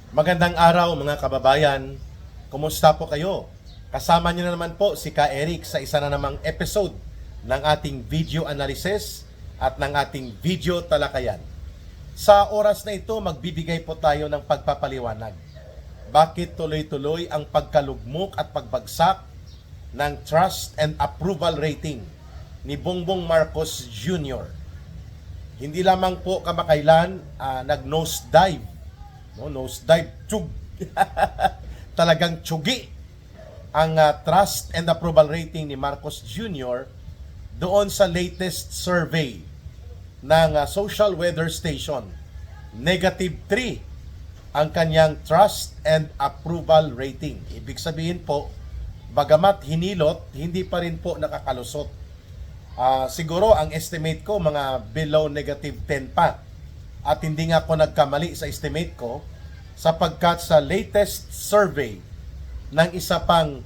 Magandang araw mga kababayan. Kumusta po kayo? Kasama niyo na naman po si Ka Eric sa isa na namang episode ng ating video analysis at ng ating video talakayan. Sa oras na ito, magbibigay po tayo ng pagpapaliwanag. Bakit tuloy-tuloy ang pagkalugmok at pagbagsak ng trust and approval rating ni Bongbong Marcos Jr. Hindi lamang po kamakailan nag-nosedive. Nosedive, tsug. Talagang tsugi ang trust and approval rating ni Marcos Jr. doon sa latest survey ng Social Weather Station. -3 ang kanyang trust and approval rating. Ibig sabihin po, bagamat hinilot, hindi pa rin po nakakalusot. Siguro ang estimate ko mga below -10 pa. At hindi nga ako nagkamali sa estimate ko sapagkat sa latest survey ng isa pang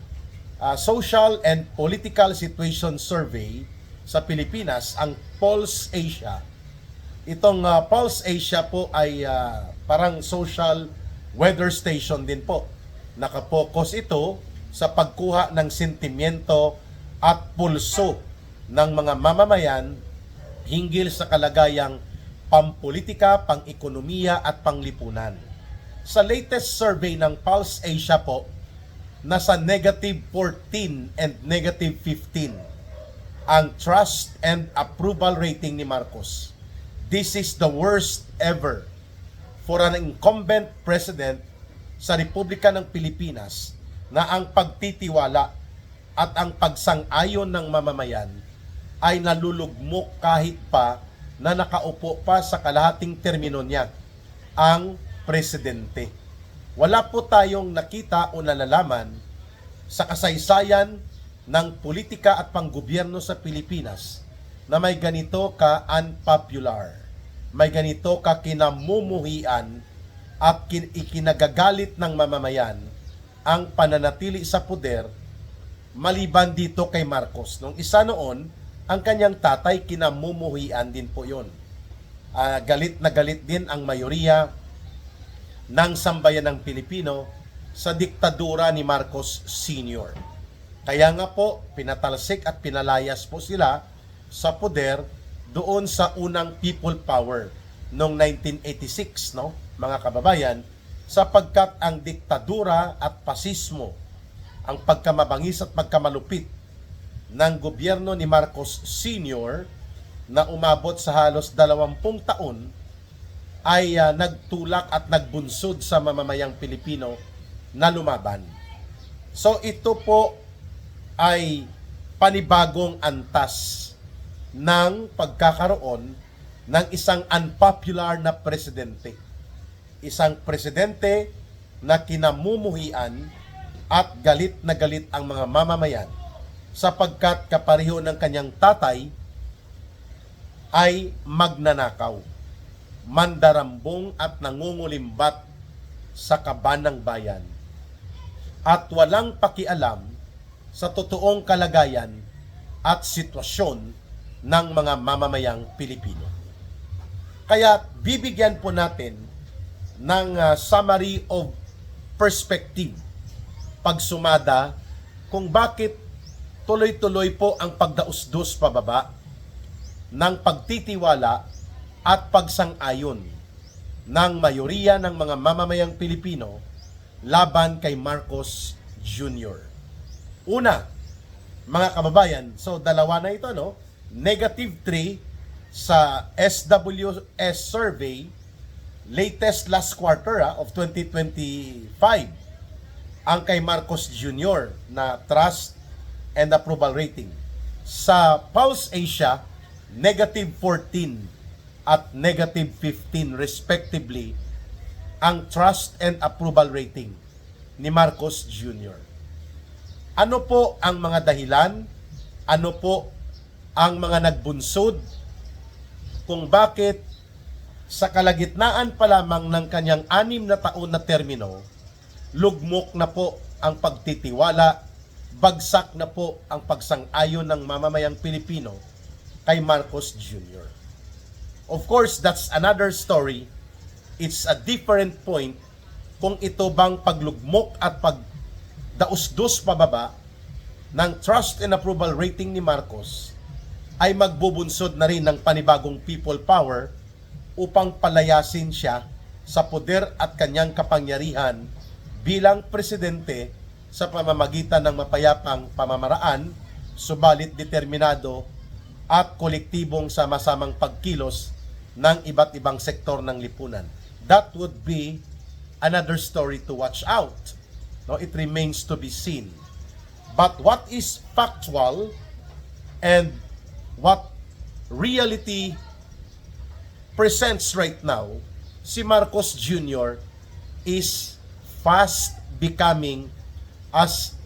social and political situation survey sa Pilipinas, ang Pulse Asia. Itong Pulse Asia po ay parang social weather station din po. Nakapokus ito sa pagkuha ng sentimiento at pulso ng mga mamamayan hinggil sa kalagayang pampolitika, pang-ekonomiya at panglipunan. Sa latest survey ng Pulse Asia po, nasa -14 and -15 ang trust and approval rating ni Marcos. This is the worst ever for an incumbent president sa Republika ng Pilipinas na ang pagtitiwala at ang pagsang-ayon ng mamamayan ay nalulugmok kahit pa na nakaupo pa sa kalahating termino niya, ang presidente. Wala po tayong nakita o nalalaman sa kasaysayan ng politika at panggobyerno sa Pilipinas na may ganito ka unpopular, may ganito ka kinamumuhian at ikinagagalit ng mamamayan ang pananatili sa poder maliban dito kay Marcos. Nung isa noon, ang kanyang tatay kinamumuhian din po yun. Galit na galit din ang mayoriya ng sambayan ng Pilipino sa diktadura ni Marcos Sr. Kaya nga po, pinatalsik at pinalayas po sila sa poder doon sa unang people power noong 1986, no, mga kababayan, sapagkat ang diktadura at pasismo, ang pagkamabangis at pagkamalupit ng gobyerno ni Marcos Sr. na umabot sa halos 20 taon ay nagtulak at nagbunsod sa mamamayang Pilipino na lumaban. So ito po ay panibagong antas ng pagkakaroon ng isang unpopular na presidente. Isang presidente na kinamumuhian at galit na galit ang mga mamamayan sapagkat kapareho ng kanyang tatay ay magnanakaw, mandarambong at nangungulimbat sa kaban ng bayan at walang pakialam sa totoong kalagayan at sitwasyon ng mga mamamayang Pilipino. Kaya bibigyan po natin ng summary of perspective, pagsumada kung bakit tuloy-tuloy po ang pagdausdos pababa ng pagtitiwala at pagsang-ayon ng mayoriya ng mga mamamayang Pilipino laban kay Marcos Jr. Una, mga kababayan, so dalawa na ito, no? -3 sa SWS survey, latest last quarter of 2025, ang kay Marcos Jr. na trust and approval rating. Sa Pulse Asia, -14 at -15 respectively ang trust and approval rating ni Marcos Jr. Ano po ang mga dahilan? Ano po ang mga nagbunsod kung bakit sa kalagitnaan pa lamang ng kanyang 6 na taon na termino, lugmok na po ang pagtitiwala, bagsak na po ang pagsang-ayon ng mamamayang Pilipino kay Marcos Jr. Of course, that's another story. It's a different point kung ito bang paglugmok at pagdausdos pababa ng trust and approval rating ni Marcos ay magbubunsod na rin ng panibagong people power upang palayasin siya sa poder at kanyang kapangyarihan bilang presidente sa pamamagitan ng mapayapang pamamaraan, subalit determinado at kolektibong sama-samang pagkilos ng iba't ibang sektor ng lipunan. That would be another story to watch out. No, it remains to be seen. But what is factual and what reality presents right now, si Marcos Jr. is fast becoming as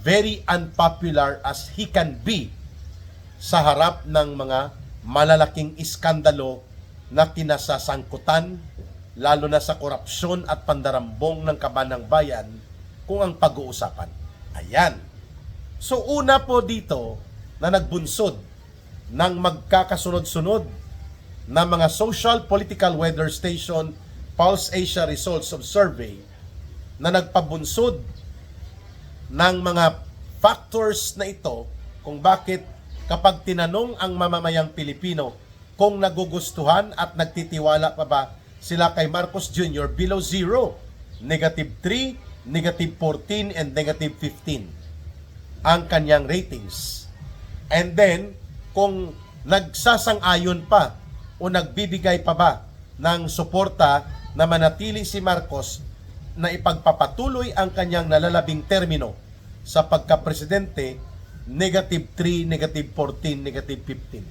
very unpopular as he can be sa harap ng mga malalaking iskandalo na kinasasangkutan, lalo na sa korupsyon at pandarambong ng kaban ng bayan kung ang pag-uusapan. Ayan. So una po dito na nagbunsod ng magkakasunod-sunod na mga social political weather station Pulse Asia results of survey na nagpabunsod ng mga factors na ito kung bakit kapag tinanong ang mamamayang Pilipino kung nagugustuhan at nagtitiwala pa ba sila kay Marcos Jr. below 0, -3, -14, and -15 ang kanyang ratings. And then, kung nagsasang-ayon pa o nagbibigay pa ba ng suporta na manatili si Marcos na ipagpapatuloy ang kanyang nalalabing termino sa pagka-presidente, -3, -14, -15.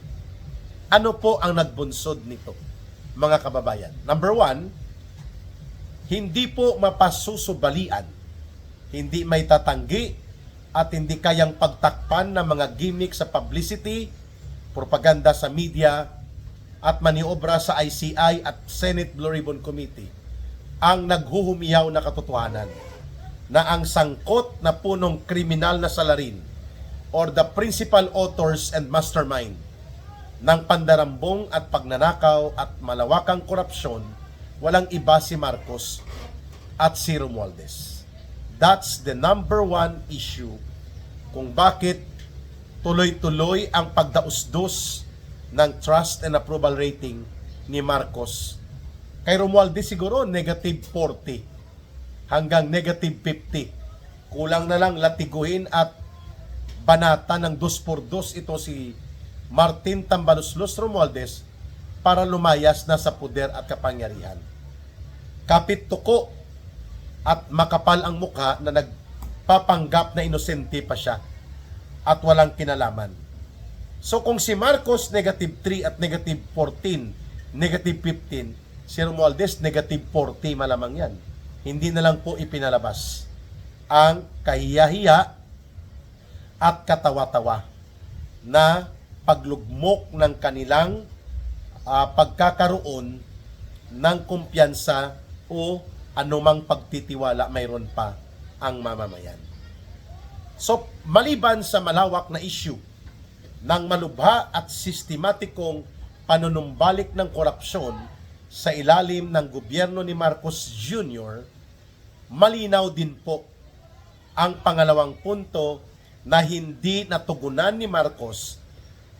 Ano po ang nagbunsod nito, mga kababayan? Number 1, hindi po mapasusubalian, hindi may tatanggi at hindi kayang pagtakpan ng mga gimmick sa publicity, propaganda sa media, at maniobra sa ICI at Senate Blue Ribbon Committee ang naghuhumiyaw na katotohanan na ang sangkot na punong kriminal na salarin or the principal authors and mastermind ng pandarambong at pagnanakaw at malawakang korupsyon, walang iba si Marcos at si Romualdez. That's the number 1 issue kung bakit tuloy-tuloy ang pagdausdos ng trust and approval rating ni Marcos. Kay Romualdez siguro -40 hanggang -50. Kulang na lang latiguhin at banata ng 2x2 ito si Martin Tambaluslos Romualdez para lumayas na sa puder at kapangyarihan. Kapit tuko at makapal ang mukha na nagpapanggap na inosente pa siya at walang kinalaman. So kung si Marcos -3 at -14, -15, si Romualdez -40 malamang yan. Hindi na lang po ipinalabas ang kahiyahiya at katawa-tawa na paglugmok ng kanilang pagkakaroon ng kumpiyansa o anumang pagtitiwala mayroon pa ang mamamayan. So, maliban sa malawak na issue ng malubha at sistematikong panunumbalik ng korupsyon sa ilalim ng gobyerno ni Marcos Jr., malinaw din po ang pangalawang punto na hindi natugunan ni Marcos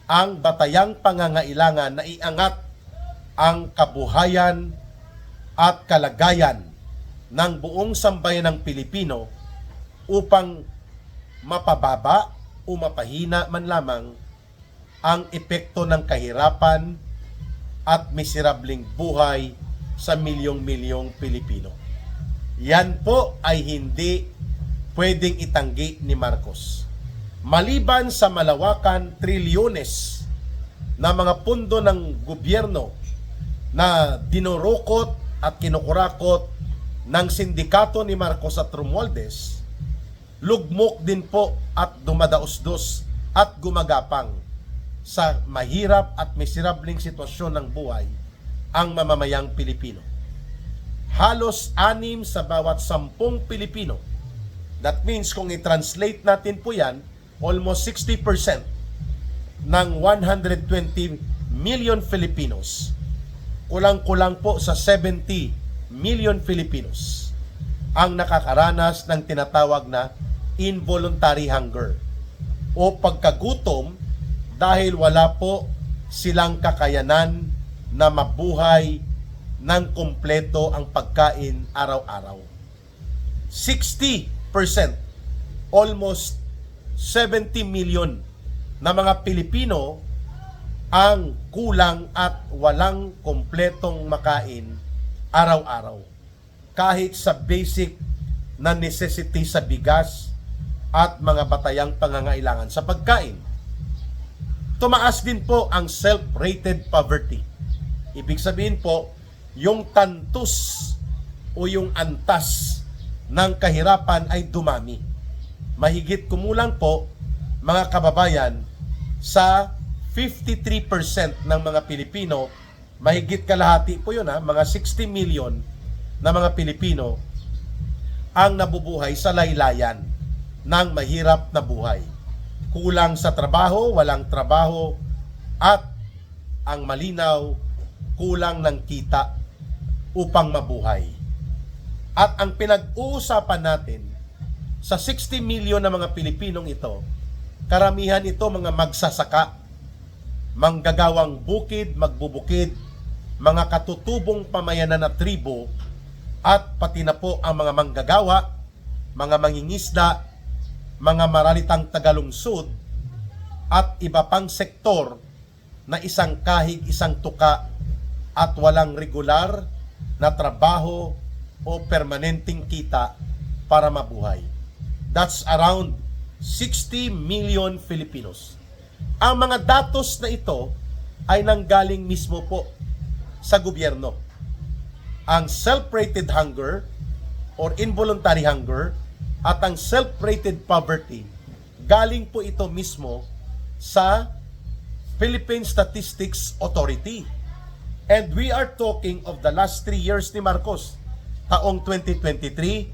ang batayang pangangailangan na iangat ang kabuhayan at kalagayan ng buong sambayan ng Pilipino upang mapababa o mapahina man lamang ang epekto ng kahirapan at miserabling buhay sa milyong-milyong Pilipino. Yan po ay hindi pwedeng itanggi ni Marcos. Maliban sa malawakan trilyones na mga pundo ng gobyerno na dinurukot at kinukurakot ng sindikato ni Marcos at Romualdez, lugmok din po at dumadausdos at gumagapang sa mahirap at miserabling sitwasyon ng buhay ang mamamayang Pilipino. Halos 6 sa bawat 10 Pilipino. That means kung i-translate natin po yan, almost 60% ng 120 million Filipinos. Kulang-kulang po sa 70 million Filipinos ang nakakaranas ng tinatawag na involuntary hunger o pagkagutom dahil wala po silang kakayanan na mabuhay ng kumpleto ang pagkain araw-araw. 60%, almost 70 million na mga Pilipino ang kulang at walang kumpletong makain araw-araw. Kahit sa basic na necessity sa bigas at mga batayang pangangailangan sa pagkain. Tumaas din po ang self-rated poverty. Ibig sabihin po, yung tantus o yung antas ng kahirapan ay dumami. Mahigit kumulang po, mga kababayan, sa 53% ng mga Pilipino, mahigit kalahati po yun mga 60 million na mga Pilipino ang nabubuhay sa laylayan ng mahirap na buhay. Kulang sa trabaho, walang trabaho, at ang malinaw, kulang ng kita upang mabuhay. At ang pinag-uusapan natin sa 60 million na mga Pilipinong ito, karamihan ito mga magsasaka, manggagawang bukid, magbubukid, mga katutubong pamayanan na tribo, at pati na po ang mga manggagawa, mga mangingisda, mga maralitang tagalungsod, at iba pang sektor na isang kahig, isang tuka, at walang regular na trabaho o permanenteng kita para mabuhay. That's around 60 million Filipinos. Ang mga datos na ito ay nanggaling mismo po sa gobyerno. Ang self-rated hunger or involuntary hunger at ang self-rated poverty, galing po ito mismo sa Philippine Statistics Authority. And we are talking of the last 3 years ni Marcos, taong 2023,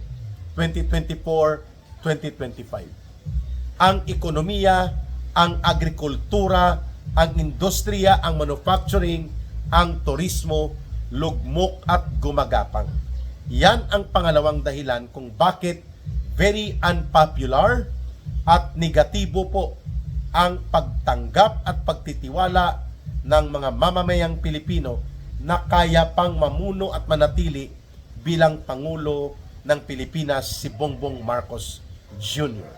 2024, 2025. Ang ekonomiya, ang agrikultura, ang industriya, ang manufacturing, ang turismo, lugmok at gumagapang. Yan ang pangalawang dahilan kung bakit very unpopular at negatibo po ang pagtanggap at pagtitiwala ng mga mamamayang Pilipino na kaya pang mamuno at manatili bilang Pangulo ng Pilipinas si Bongbong Marcos Jr.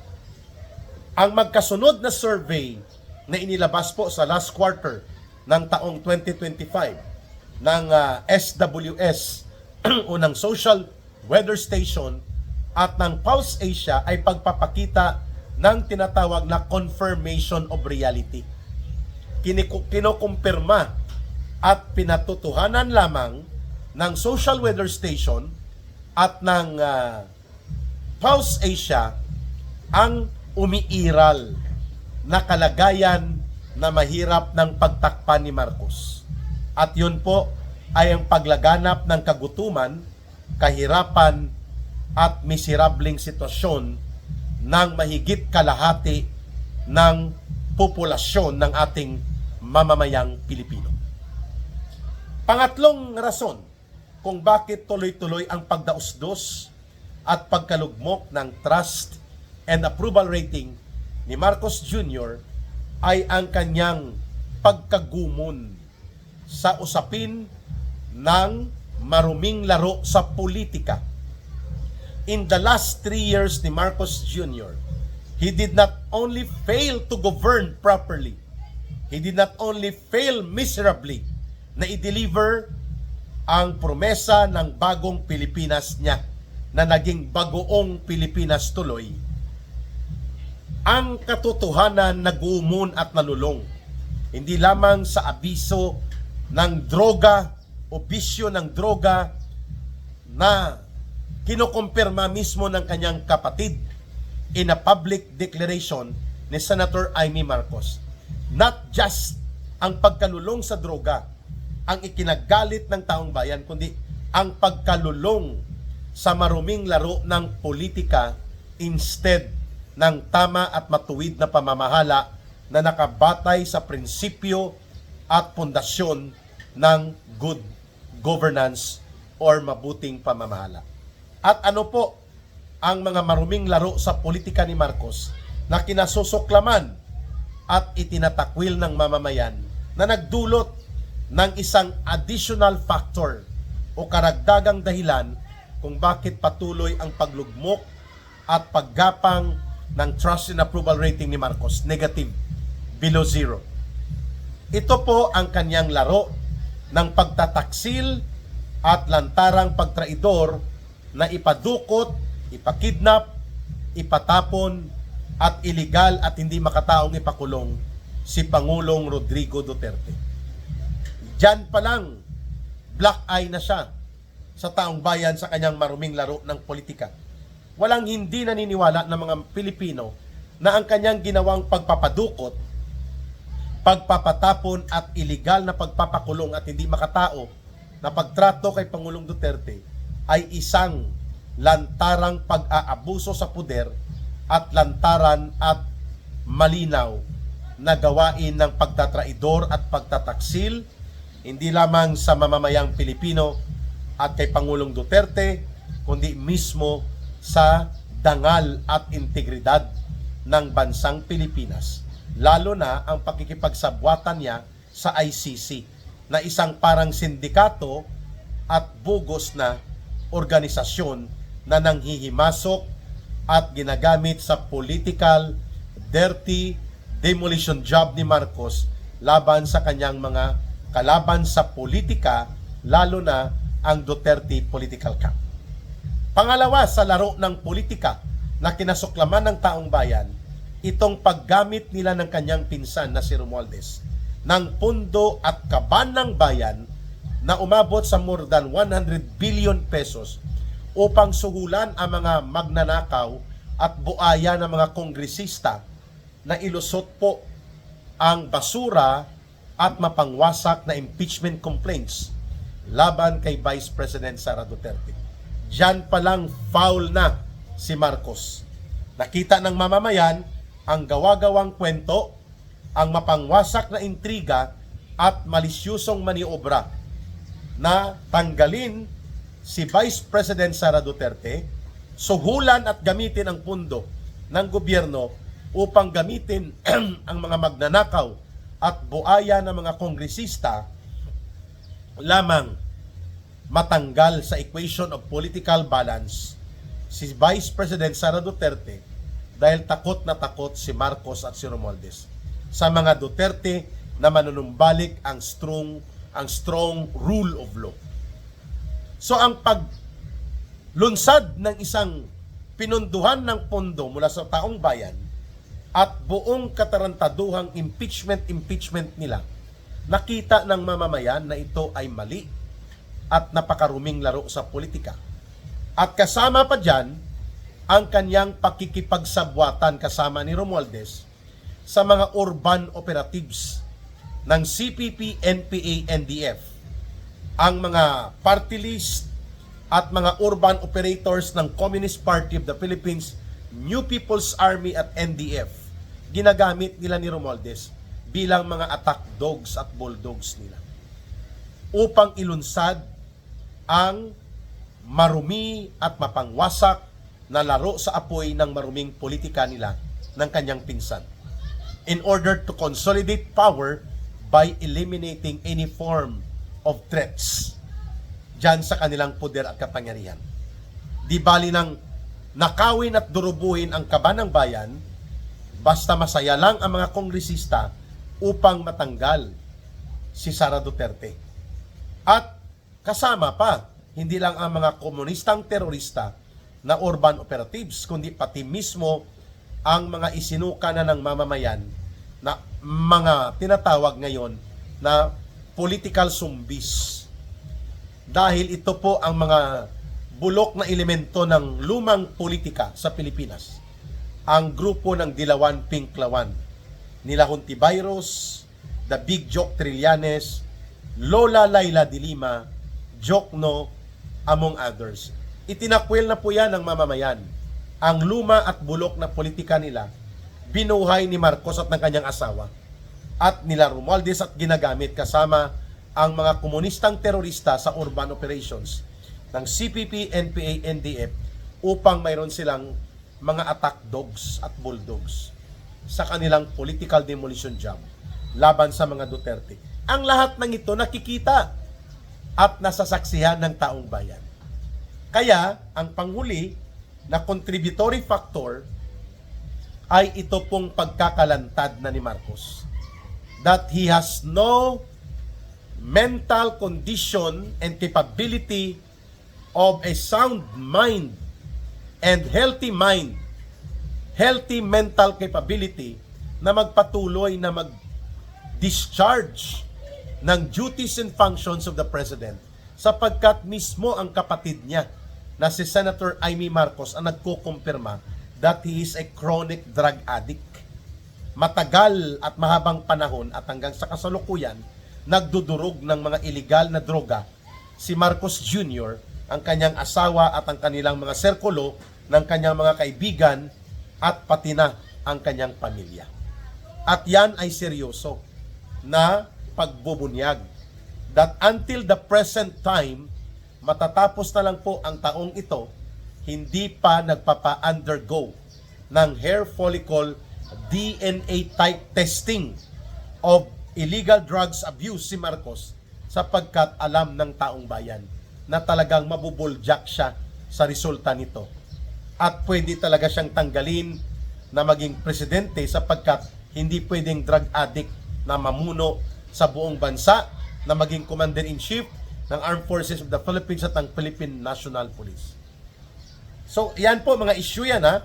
Ang magkasunod na survey na inilabas po sa last quarter ng taong 2025 ng SWS o ng Social Weather Station at ng Pulse Asia ay pagpapakita ng tinatawag na confirmation of reality. Kinokumpirma at pinatutuhanan lamang ng Social Weather Station at ng Pulse Asia ang umiiral na kalagayan na mahirap ng pagtakpan ni Marcos. At yun po ay ang paglaganap ng kagutuman, kahirapan at miserabling sitwasyon ng mahigit kalahati ng populasyon ng ating mamamayang Pilipino. Pangatlong rason kung bakit tuloy-tuloy ang pagdausdos at pagkalugmok ng trust and approval rating ni Marcos Jr. ay ang kanyang pagkagumon sa usapin ng maruming laro sa politika. In the last 3 years ni Marcos Jr., he did not only fail to govern properly, he did not only fail miserably na i-deliver ang promesa ng bagong Pilipinas niya na naging bagoong Pilipinas tuloy. Ang katotohanan nagumon at nalulong, hindi lamang sa abiso ng droga o bisyo ng droga na kinukumpirma mismo ng kanyang kapatid in a public declaration ni Senator Amy Marcos. Not just ang pagkalulong sa droga ang ikinagalit ng taong bayan, kundi ang pagkalulong sa maruming laro ng politika instead ng tama at matuwid na pamamahala na nakabatay sa prinsipyo at pundasyon ng good governance or mabuting pamamahala. At ano po ang mga maruming laro sa politika ni Marcos na kinasusuklaman at itinatakwil ng mamamayan na nagdulot ng isang additional factor o karagdagang dahilan kung bakit patuloy ang paglugmok at paggapang ng trust and approval rating ni Marcos, negative, below zero. Ito po ang kanyang laro ng pagtataksil at lantarang pagtraidor na ipadukot, ipakidnap, ipatapon at iligal at hindi makataong ipakulong si Pangulong Rodrigo Duterte. Diyan pa lang, black eye na siya sa taong bayan sa kanyang maruming laro ng politika. Walang hindi naniniwala ng mga Pilipino na ang kanyang ginawang pagpapadukot, pagpapatapon at iligal na pagpapakulong at hindi makatao na pagtrato kay Pangulong Duterte ay isang lantarang pag-aabuso sa puder at lantaran at malinaw na gawain ng pagtatraidor at pagtataksil hindi lamang sa mamamayang Pilipino at kay Pangulong Duterte kundi mismo sa dangal at integridad ng bansang Pilipinas, lalo na ang pakikipagsabwatan niya sa ICC na isang parang sindikato at bugos na organisasyon na nanghihimasok at ginagamit sa political dirty demolition job ni Marcos laban sa kanyang mga kalaban sa politika, lalo na ang Duterte political camp. Pangalawa sa laro ng politika na kinasuklaman ng taong bayan, itong paggamit nila ng kanyang pinsan na si Romualdez ng pundo at kaban ng bayan na umabot sa more than 100 billion pesos upang suhulan ang mga magnanakaw at buaya ng mga kongresista na ilusot po ang basura at mapangwasak na impeachment complaints laban kay Vice President Sara Duterte. Diyan pa lang foul na si Marcos. Nakita ng mamamayan ang gawa-gawang kwento, ang mapangwasak na intriga at malisyusong maniobra na tanggalin si Vice President Sara Duterte, suhulan at gamitin ang pundo ng gobyerno upang gamitin ang mga magnanakaw at buaya ng mga kongresista lamang matanggal sa equation of political balance si Vice President Sara Duterte dahil takot na takot si Marcos at si Romualdez sa mga Duterte na manunumbalik ang strong rule of law. So ang paglunsad ng isang pinunduhan ng pondo mula sa taong bayan at buong katarantaduhang impeachment nila, nakita ng mamamayan na ito ay mali at napakaruming laro sa politika. At kasama pa dyan ang kanyang pakikipagsabwatan kasama ni Romualdez sa mga urban operatives ng CPP, NPA, NDF, ang mga party list at mga urban operators ng Communist Party of the Philippines, New People's Army at NDF, ginagamit nila ni Romualdez bilang mga attack dogs at bulldogs nila upang ilunsad ang marumi at mapangwasak na laro sa apoy ng maruming politika nila ng kanyang pinsan in order to consolidate power by eliminating any form of threats dyan sa kanilang poder at kapangyarihan. Di bali nang nakawin at durubuhin ang kaban ng bayan, basta masaya lang ang mga kongresista upang matanggal si Sara Duterte. At kasama pa, hindi lang ang mga komunistang terorista na urban operatives, kundi pati mismo ang mga isinuka na ng mamamayan na mga tinatawag ngayon na political zombies. Dahil ito po ang mga bulok na elemento ng lumang politika sa Pilipinas. Ang grupo ng Dilawan Pinklawan, nila Hontiveros, The Big Joke Trillanes, Lola Laila de Lima, Jokno, among others. Itinakwil na po yan ng mamamayan. Ang luma at bulok na politika nila, binuhay ni Marcos at ng kanyang asawa at nila Romualdez at ginagamit kasama ang mga komunistang terorista sa urban operations ng CPP, NPA, NDF upang mayroon silang mga attack dogs at bulldogs sa kanilang political demolition job laban sa mga Duterte. Ang lahat ng ito nakikita at nasasaksihan ng taong bayan. Kaya, ang panghuli na contributory factor ay ito pong pagkakalantad na ni Marcos. That he has no mental condition and capability of a sound mind and healthy mental capability na magpatuloy na mag-discharge ng duties and functions of the President sapagkat mismo ang kapatid niya na si Senator Amy Marcos ang nagkukumpirma that he is a chronic drug addict. Matagal at mahabang panahon at hanggang sa kasalukuyan, nagdudurog ng mga iligal na droga si Marcos Jr., ang kanyang asawa at ang kanilang mga serkulo ng kanyang mga kaibigan at pati na ang kanyang pamilya. At yan ay seryoso na pagbubunyag. That until the present time, matatapos na lang po ang taong ito, hindi pa nagpapa-undergo ng hair follicle DNA type testing of illegal drugs abuse si Marcos sapagkat alam ng taong bayan na talagang mabubuljak siya sa resulta nito. At pwede talaga siyang tanggalin na maging presidente sapagkat hindi pwedeng drug addict na mamuno sa buong bansa, na maging commander-in-chief ng Armed Forces of the Philippines at ng Philippine National Police. So, yan po mga issue yan ha.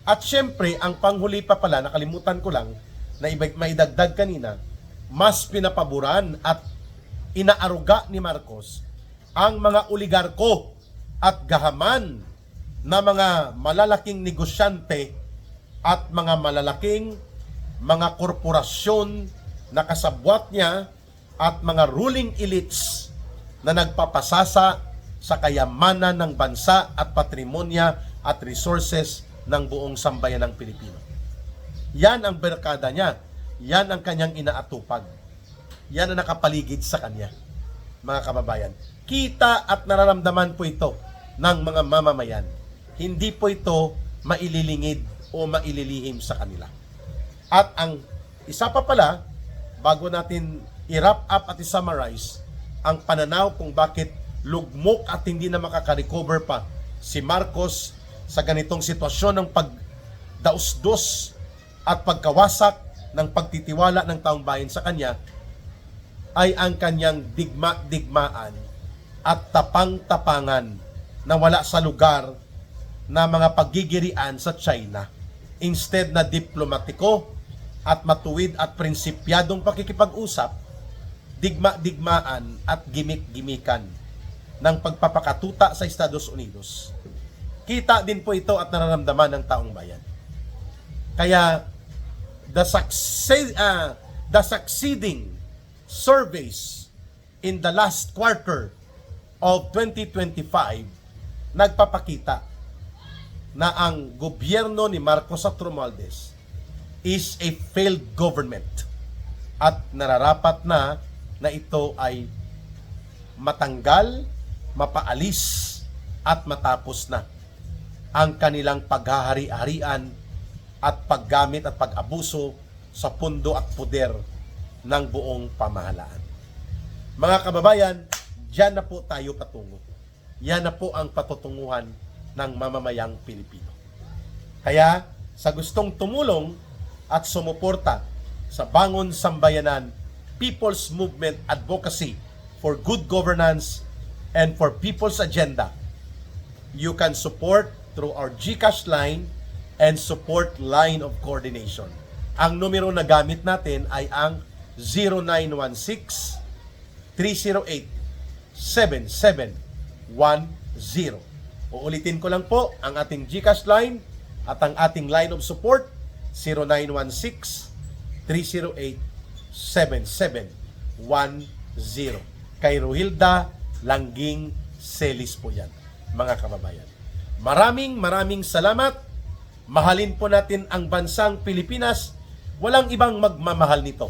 At syempre, ang panghuli pa pala, nakalimutan ko lang, na maidagdag kanina, mas pinapaboran at inaaruga ni Marcos ang mga oligarko at gahaman na mga malalaking negosyante at mga malalaking mga korporasyon na kasabwat niya at mga ruling elites na nagpapasasa sa kayamanan ng bansa at patrimonya at resources ng buong sambayan ng Pilipino. Yan ang barkada niya. Yan ang kanyang inaatupag. Yan ang nakapaligid sa kanya, mga kababayan. Kita at nararamdaman po ito ng mga mamamayan. Hindi po ito maililingid o maililihim sa kanila. At ang isa pa pala, bago natin i-wrap up at i-summarize ang pananaw kung bakit lugmok at hindi na makaka-recover pa si Marcos sa ganitong sitwasyon ng pagdausdos at pagkawasak ng pagtitiwala ng taong bayan sa kanya, ay ang kanyang digmaan at tapang-tapangan na wala sa lugar na mga pagigirian sa China. Instead na diplomatiko at matuwid at prinsipyadong pakikipag-usap, digmaan at gimik-gimikan ng pagpapakatuta sa Estados Unidos. Kita din po ito at nararamdaman ng taong bayan. Kaya the succeeding surveys in the last quarter of 2025 nagpapakita na ang gobyerno ni Marcos at Romualdez is a failed government at nararapat na ito ay matanggal, mapaalis at matapos na ang kanilang paghahari-harian at paggamit at pag-abuso sa pundo at poder ng buong pamahalaan. Mga kababayan, diyan na po tayo patungo. Yan na po ang patutunguhan ng mamamayang Pilipino. Kaya sa gustong tumulong at sumuporta sa Bangon Sambayanan People's Movement Advocacy for Good Governance and for People's Agenda, you can support through our GCash line and support line of coordination. Ang numero na gamit natin ay ang 0916-308-7710. Uulitin ko lang po ang ating GCash line at ang ating line of support, 0916-308-7710. Kay Rohilda Langging Celis po yan, mga kababayan. Maraming salamat. Mahalin po natin ang bansang Pilipinas. Walang ibang magmamahal nito,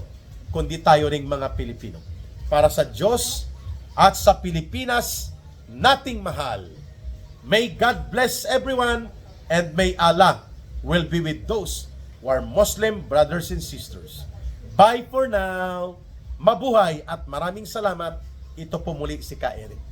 kundi tayo ring mga Pilipino. Para sa Diyos at sa Pilipinas, nating mahal. May God bless everyone, and may Allah will be with those who are Muslim brothers and sisters. Bye for now. Mabuhay at maraming salamat. Ito po muli si Ka Eric.